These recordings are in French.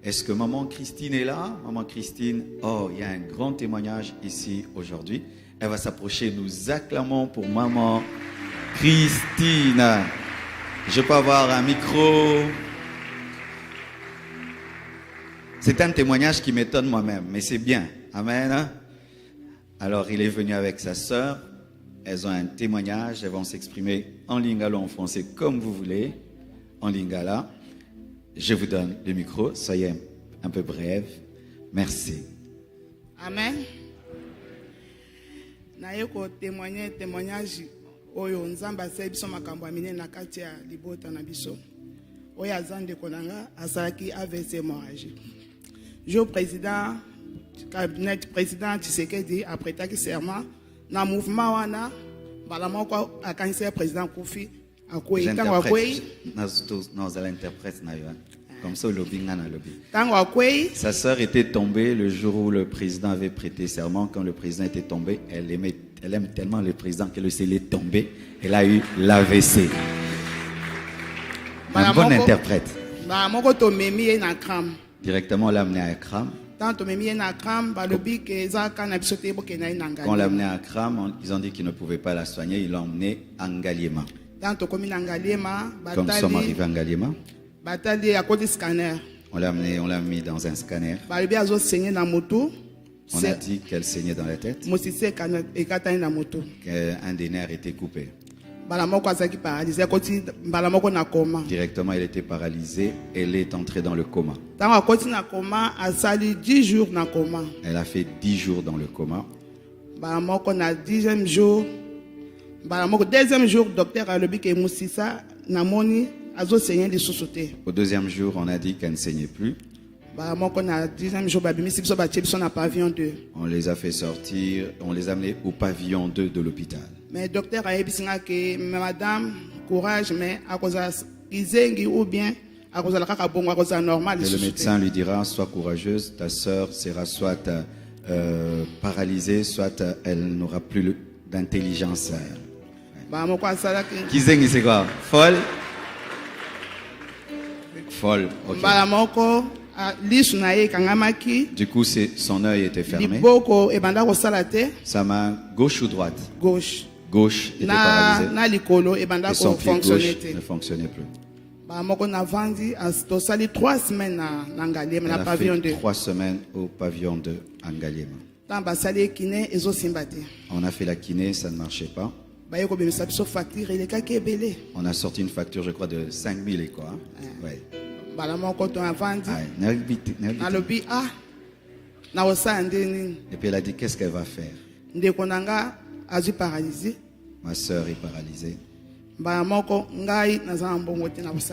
Est-ce que maman Christine est là? Maman Christine, oh, il y a un grand témoignage ici aujourd'hui. Elle va s'approcher. Nous acclamons pour maman Christine. Je peux avoir un micro. C'est un témoignage qui m'étonne moi-même, mais c'est bien. Amen. Alors, il est venu avec sa sœur. Elles ont un témoignage. Elles vont s'exprimer en lingala, en français, comme vous voulez. En lingala. Je vous donne le micro. Soyez un peu brève. Merci. Amen. Naeko témoignage oyo nzamba sa biso makambo amine na kati ya libota na biso. Oyo azande konanga asaki AVC hémorragique. Jo président cabinet président Tshisekedi apretaki serment na mouvement wana bala moko akanisa président Kofi akoyi tango akoyi Nous allons interpréter comme ça lobby ngana lobby. Tango akoyi Sa sœur était tombée le jour où le président avait prêté serment. Quand le président était tombé, elle aime tellement le président qu'elle est tombée. Elle a eu l'AVC. Un bon interprète. Directement, on l'a amené à Akram. Quand on l'a amené à Akram, ils ont dit qu'ils ne pouvaient pas la soigner. Ils l'ont emmené à Ngaliema. Quand nous sommes arrivés à Ngaliema, on l'a mis dans un scanner. On a dit qu'elle saignait dans la tête. Qu'un des nerfs était coupé. Directement, elle était paralysée. Elle est entrée dans le coma. Elle a fait 10 jours dans le coma. Deuxième jour, docteur a dit que au deuxième jour, on a dit qu'elle ne saignait plus. On les a fait sortir, on les a amenés au pavillon 2 de l'hôpital. Mais le docteur a dit que madame, courage, mais à cause de ou bien à cause de normal. Et le médecin lui dira, sois courageuse, ta sœur sera soit paralysée, soit elle n'aura plus d'intelligence. Kizengi c'est quoi? Folle? Folle, ok. Du coup, son œil était fermé. Sa main gauche ou droite? Gauche. Gauche était paralysée. Et son pied gauche ne fonctionnait plus. Elle a fait 3 semaines au pavillon 2 à Ngaliema. On a fait la kiné, ça ne marchait pas. On a sorti une facture, je crois, de 5 000 et quoi. Ouais. Et puis elle a dit, qu'est-ce qu'elle va faire? Ma soeur est paralysée. Et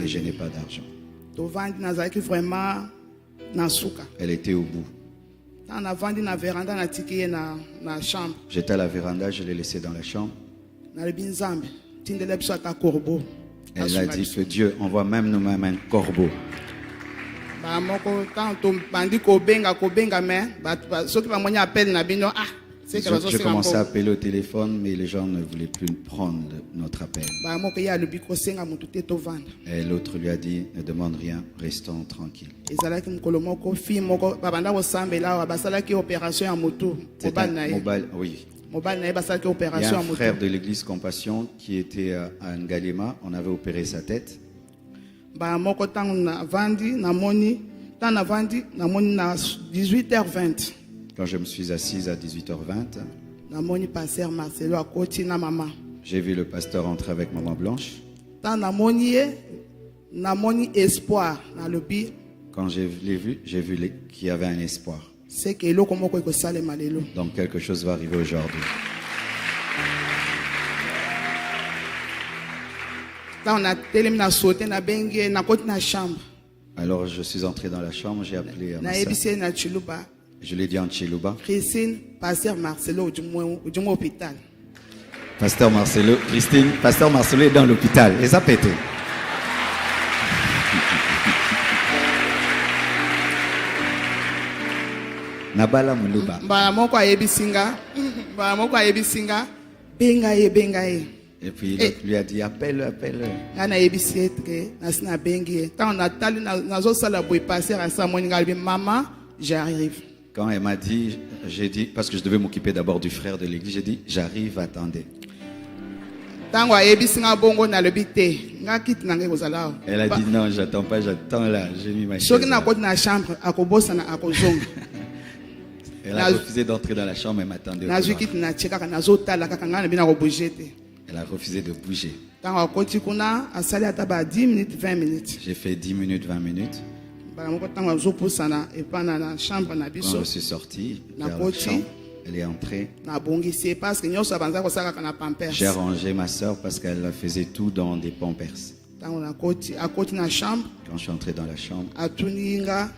je n'ai pas d'argent. Elle était au bout. J'étais à la véranda, je l'ai laissée dans la chambre. Elle a dit que Dieu envoie même nous-mêmes un corbeau. J'ai commencé à appeler au téléphone, mais les gens ne voulaient plus prendre notre appel. Et l'autre lui a dit, ne demande rien, restons tranquilles. Oui. Il y a un frère de l'église Compassion qui était à Ngaliema. On avait opéré sa tête. Quand je me suis assise à 18h20, j'ai vu le pasteur entrer avec maman Blanche. Quand je l'ai vu, j'ai vu qu'il y avait un espoir. Donc quelque chose va arriver aujourd'hui. Alors je suis entré dans la chambre, j'ai appelé ma soeur. Je l'ai dit en Chiluba. Christine, pasteur Marcelo au hôpital. Pasteur Marcelo, Christine, pasteur Marcelo est dans l'hôpital. Et ça pété. Nabala Muluba. Balamoko ayebisinga. Bengaye. Et puis l'autre lui a dit, appelle-le, appelle-le. nga nayebisi ete nasi nabengi ye ntango natali nazosala boye paster asa moni nga alobi mama j'arrive. Quand elle m'a dit, j'ai dit, parce que je devais m'occuper d'abord du frère de l'église, j'ai dit, j'arrive, attendez. Ntango ayebisi nga bongo nalobi te nga kiti na ngai kozala awa. Elle a dit, non, j'attends pas, j'attends là, j'ai mis ma chaise. Soki là. nakoti na chambre akobosana akozonga. Elle a refusé d'entrer dans la chambre, elle m'attendait. nazwi kiti natie kaka nazotala kaka nga nabi nakobouge te. Elle a refusé de bouger. Ntango akoti kuna asali ata ba 10 minutes 20 minutes. J'ai fait 10 minutes, 20 minutes. Bala moko ntango azopusana epana na chambre na Quand biso je suis sorti Na vers la koti. chambre, elle est entrée. nabongisi ye parce que nyonso abanza kosala kaka na pampers. J'ai rangé ma soeur parce qu'elle faisait tout dans des pampers. Ntango akoti na chambre Quand je suis entré dans la chambre, atuni nga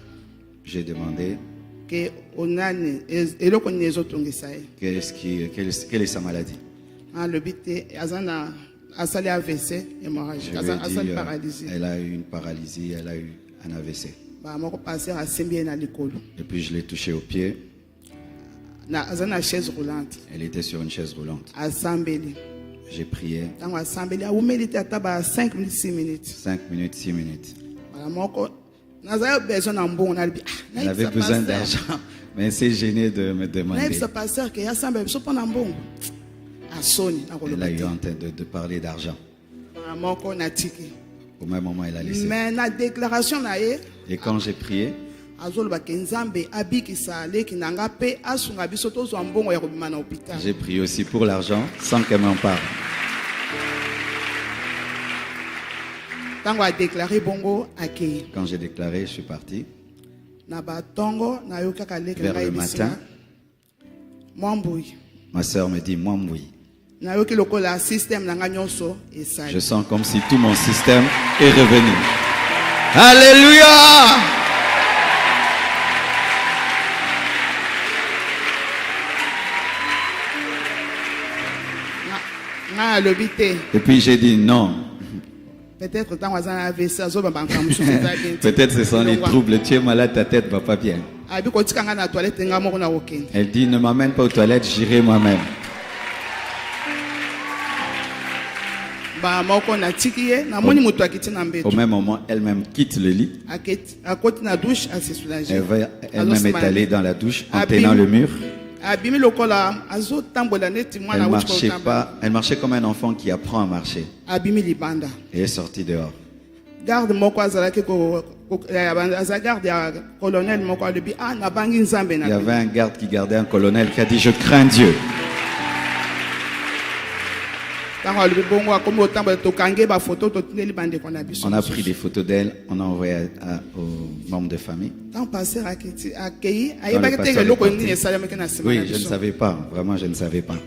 j'ai demandé ke onani eloko nini ezotongisa ye. quelle est sa maladie. alobi te aza na asali AVC hémorragie Je lui ai asali dit, paralysie. elle a eu une paralysie, elle a eu un AVC. Moko paster asembi ye na likolo Et puis je l'ai touché au pied. aza na chaise roulante Elle était sur une chaise roulante. asambeli. J'ai prié Ntango asambeli awumeli te ata ba 5 minutes 6 minutes. 5 minutes, 6 minutes. Bala moko nazali besoin na mbongo nalobi Elle avait besoin d'argent, mais elle s'est gênée de me demander. nayebisa paster ke asambeli biso mpo na mbongo asoni Elle a nakoloba eu te. en train de parler d'argent. Bala moko natiki Au même moment, elle a laissé. mais na déclaration na ye Et quand j'ai prié, azoloba ke nzambe abikisa leki na nga mpe asunga biso tozwa mbongo ya kobima na hôpital. j'ai prié aussi pour l'argent sans qu'elle m'en parle. Ntango adeklare bongo akei Quand j'ai déclaré, je suis parti. na batongo nayoki kaka leki na Vers ngai le ebisinga matin. mwa mbui Ma soeur me dit, moi, oui. nayoki lokola système na nga nyonso esali. Je sens comme si tout mon système est revenu. Alléluia! nga alobi te Et puis j'ai dit, non. peut-être ntango aza na AVC azobamba makambo mosusu eza bien te. Peut-être ce sont les Longwa. troubles. Tu es malade, ta tête va pas bien. abi kotika nga na toilette nga moko na kokende. Elle dit, ne m'amène pas aux toilettes, j'irai moi-même. Ba moko natiki ye namoni moto akiti na Au mbeto même moment, elle-même quitte le lit. akoti na douche ase soulagé. Elle va elle-même est allée dans la douche en Abim. tenant le mur. abimi lokola azotambola neti Elle mwana wuti marchait kotamba. pas. Elle marchait comme un enfant qui apprend à marcher. abimi libanda Et est sortie dehors. garde moko azalaki aza garde ya colonel moko alobi nabangi nzambe Il y na avait un garde qui gardait un colonel qui a dit, je crains Dieu. ntango alobi bongo akomi kotambola tokange bafoto totindeli bandeko na biso. On a pris des photos d'elle, on a envoyé aux membres de famille. ntango paster akei le ayebaki te pasteur eloko est nini parti. esalemaki na nsima na Oui, je ne biso. savais pas. Vraiment, je ne savais pas.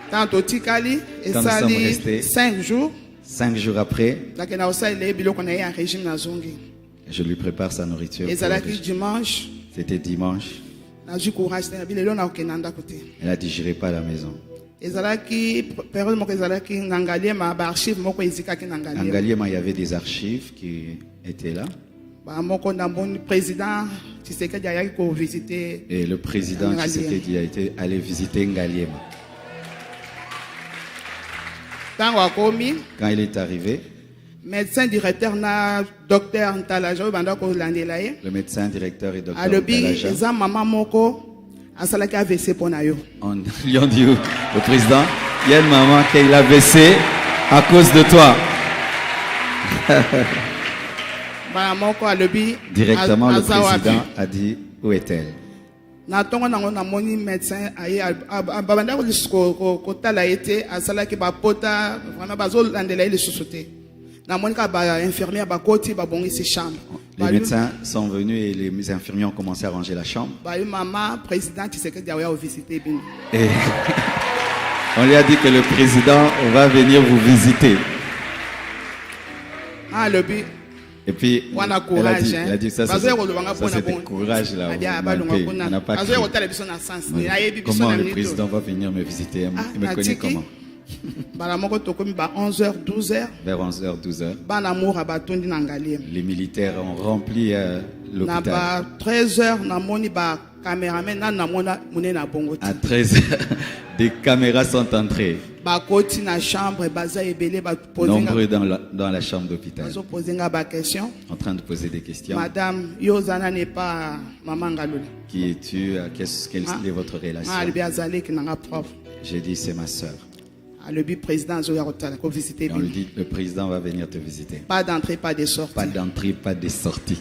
ntango totikali Quand nous sommes esali restés. 5 jours 5 jours après, nakenda kosalela ye biloko na ye ya régime nazongi. je lui prépare sa nourriture. pour le ezalaki régime. dimanche C'était dimanche. nazwi courage te nabi lelo nakokenda ndako te. Elle a dit, j'irai pas à la maison. ezalaki période moko ezalaki na ngaliema baarchive moko ezikaki na En ngaliema Galiema, il y avait des archives qui étaient là. bamoko ndamboni président Tshisekedi ayaki kovisite Et le président Ngaliema. Tshisekedi a été allé visiter Ngaliema. ntango akomi Quand il est arrivé, médecin directeur na docteur ntalaja oyo banda kolandela ye le médecin directeur et docteur alobi Talaja, eza mama moko asalaki AVC mpo na yo. on lui ont dit au président, il y a une maman qui a baissé à cause de toi. bana moko alobi Directement, le aza wapi? président a dit, où est-elle? na ntongo nango namoni médecin aye babanda kotala ye te asalaki bapota vraiment bazolandela ye lisusu te namoni kaka bainfirmière bakoti babongisi chambre. Les médecins sont venus et les infirmiers ont commencé à ranger la chambre. bayi mama président Tshisekedi aoya kovisite bino. Et on lui a dit que le président va venir vous visiter. alobi Et puis, wana elle a courage dit, elle a dit ça, bazoya kolobanga mpo na c'était courage là. Adia on a balonga pas- kuna on n'a pas bazoya cru. kotala biso na sens Oui. nayebi biso Comment na le minito. président va venir me visiter? Il me connaît natiki comment? bala moko tokomi ba 11h 12h Vers 11h, 12h, bana mura batondi na ngaliema les militaires ont rempli na l'hôpital. ba 13h namoni ba cameraman na namona munene na bongo te. À 13h, Des caméras sont entrées. bakoti na chambre baza ebele Nombreux dans la chambre d'hôpital. poser nga question. En train de poser des questions. Madame Yozana n'est pas maman Ngalula. Qui es-tu? Quelle est votre relation? Albi azali ki nanga prof. J'ai dit c'est ma soeur. Albi président zo ya kotala ko visiter. Et on lui dit le président va venir te visiter. Pas d'entrée, pas de sortie. Pas d'entrée, pas de sortie.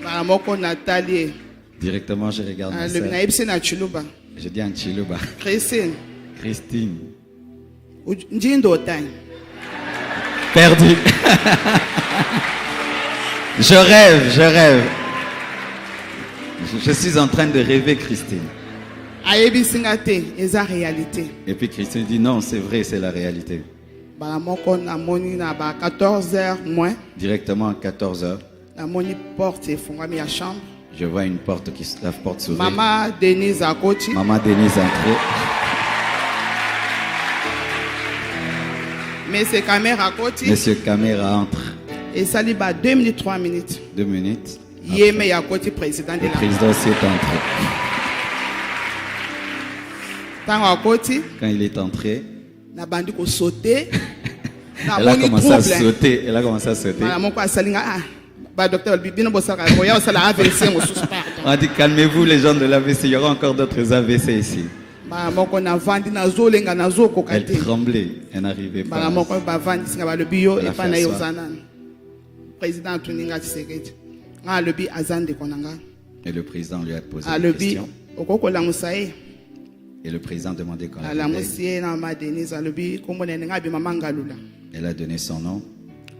Ba moko Nathalie. Directement je regarde ma Le soeur. na ibse na Chiluba. Je dis en Chiluba. Christine. Christine. Njindo tani. Perdu. Je rêve. Je suis en train de rêver, Christine. Ayebi singate eza réalité. Et puis Christine dit non, c'est vrai, c'est la réalité. Ba moko na moni na ba 14h moins. Directement à 14h, La moni porte efungwami ya chambre. je vois une porte la porte s'ouvrir. Maman Denise akoti. Maman Denise entrée. Monsieur caméra akoti. Monsieur Caméra entre. Et ça li ba 2 minutes 3 minutes. 2 minutes. Yeme ya koti président de Le la. président aussi est entré. Tango akoti Quand il est entré, na bandi ko sauter. Na elle a moni commencé à trouble. sauter. Elle a commencé à sauter. Mala moko asalinga ba docteur bibino bosaka boya osala AVC mo suspect. On a dit calmez-vous les gens de l'AVC, il y aura encore d'autres AVC ici. Ba moko na vandi na zolenga na zo Elle kokate. tremblait, elle n'arrivait Ba pas. moko ba vandi singa ba lobiyo Elle a e pa fait na asseoir. yozana. Président Tuninga Tshisekedi. Nga lobi azande konanga. Et le président lui a posé A une lobi question. okoko la musaye. Et le président demandait qu'on Ala l'appelait. musie na ma Denise alobi kombo na nga bi mama Ngalula. Elle a donné son nom.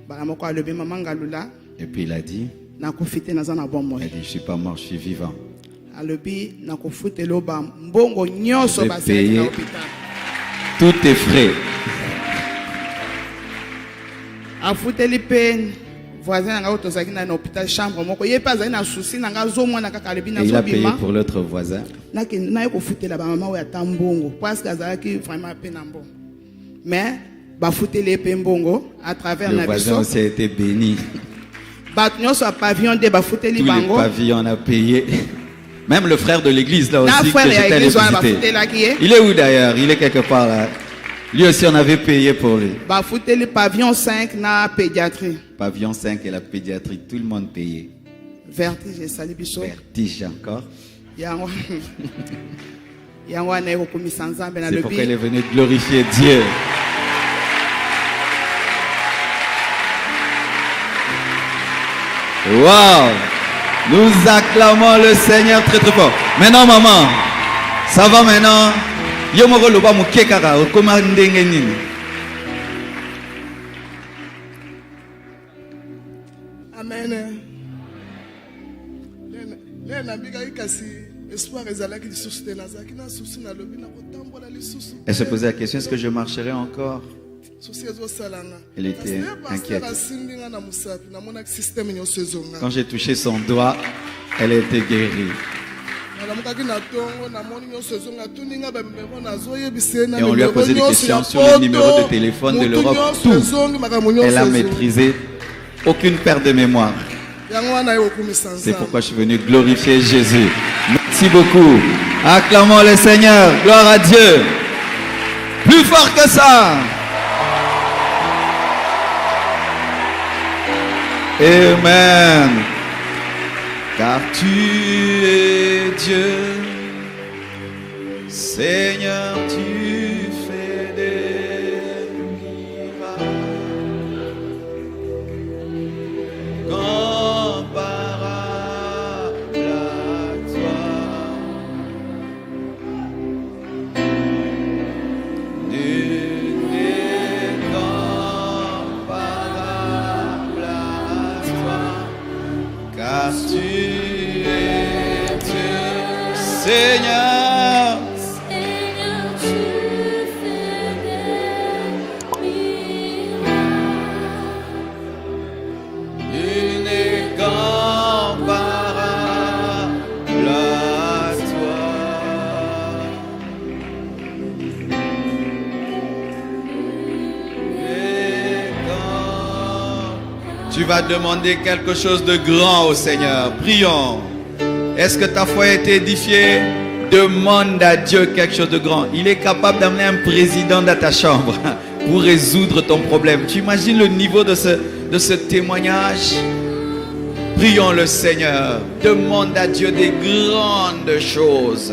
Ba moko alobi mama Ngalula Et puis il a dit, na kofite na zana bon moyo. elle dit, je ne suis pas mort, je suis vivant. Alobi na kofutelo ba mbongo nyonso Je vais ba payer. na hôpital. Tout est frais. Afuteli pe voisin nga otozaki na hôpital chambre moko ye pa zali na souci na nga zo mwana kaka alobi na Et il zo a payé bima pour l'autre voisin. na ke na kofutela ba mama oya tambongo parce que azalaki vraiment pe na mbongo mais ba futeli pe mbongo à travers Le na voisin biso aussi a été béni. bat nyonso a pavillon de ba futeli Tous les bango pavillons, on a payé. Même le frère de l'église là na aussi que frère ya j'étais allé église wana ba visiter. futelaki ye Il est où d'ailleurs? Il est quelque part là. Lui aussi on avait payé pour lui. ba futeli pavillon 5 na pédiatrie Pavillon 5 et la pédiatrie, tout le monde payé. vertige esali biso Vertige encore. yango yango wana ekokomisa nzambe na C'est pourquoi elle lobi est venue glorifier Dieu. Wow! Nous acclamons le Seigneur très très fort. Maintenant maman, ça va maintenant? Yo moko loba muke kaka okoma ndenge nini? Amen. Lena bika ikasi espoir ezalaki lisusu te nazalaki na susi na lobi na kotambola lisusu. Elle se posait la question, est-ce que je marcherai encore? Susi ezosalanga. Elle était inquiète. Asimbi nga na musapi namonaki système nyonso ezonga. Quand j'ai touché son doigt, elle était guérie. Nalamukaki na tongo namoni nyonso ezonga tuninga ba numéro nazoyebisa na Et on lui a posé des questions sur le numéro de téléphone de l'Europe. Tout. Elle a maîtrisé. Aucune perte de mémoire. C'est pourquoi je suis venu glorifier Jésus. Merci beaucoup. Acclamons le Seigneur. Gloire à Dieu. Plus fort que ça. Amen. Car tu es Dieu. Seigneur, tu fais des miracles. Comparable à toi. Nul n'est comparable à toi, car tu es Dieu, Seigneur. Seigneur, tu fais des miracles. Nul n'est comparable à toi. Tu vas demander quelque chose de grand au Seigneur. Prions. Est-ce que ta foi a été édifiée? Demande à Dieu quelque chose de grand. Il est capable d'amener un président dans ta chambre pour résoudre ton problème. Tu imagines le niveau de ce témoignage? Prions le Seigneur. Demande à Dieu des grandes choses.